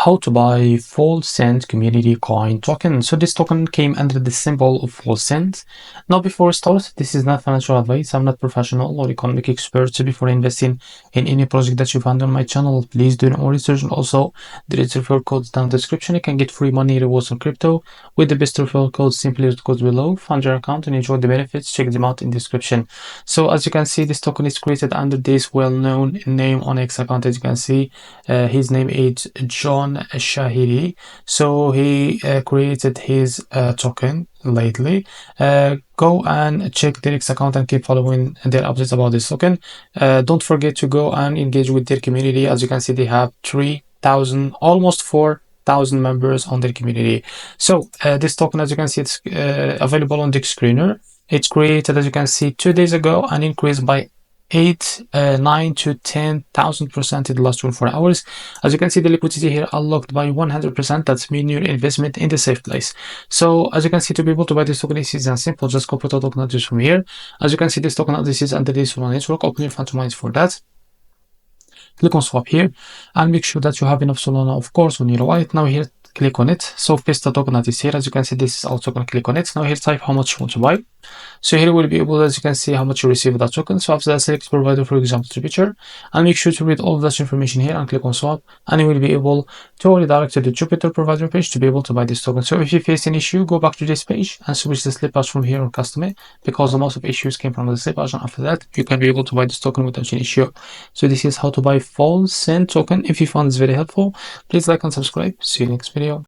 how to buy Fullsend community coin token. So this token came under the symbol of Fullsend. Now before we start, this is not financial advice. I'm not professional or economic expert. So before investing in any project that you find on my channel, please do your own research. And also there is referral codes down in the description. You can get free money rewards on crypto with the best referral codes. Simply use the codes below, fund your account and enjoy the benefits. Check them out in the description. So as you can see, this token is created under this well-known name on X account. As you can see, his name is John Shahiri. So he created his token lately. Go and check their X account and keep following their updates about this token. Don't forget to go and engage with their community. As you can see, they have 3,000, almost 4,000 members on their community. So this token, as you can see, it's available on the screener. It's created, as you can see, 2 days ago and increased by 9 to 10,000% in the last 24 hours. As you can see, the liquidity here unlocked by 100%. That's mean your investment in the safe place. So as you can see, to be able to buy this token, it's easy and simple. Just copy the token address from here. As you can see, this token address is under this one network. Open your fund to mine for that. Click on swap here and make sure that you have enough Solana, of course, on your wallet. Now here, click on it. So paste the token address here. As you can see, this is our token. Click on it. Now here, type how much you want to buy. So here we'll be able, as you can see, how much you receive that token. So after that, select provider, for example, Jupiter, and make sure to read all of that information here and click on swap, and you will be able to redirect to the Jupiter provider page to be able to buy this token. So if you face an issue, go back to this page and switch the slippage from here on custom it, because the most of issues came from the slippage, and after that you can be able to buy this token without any issue. So this is how to buy Fullsend token. If you found this very helpful, please like and subscribe. See you next video.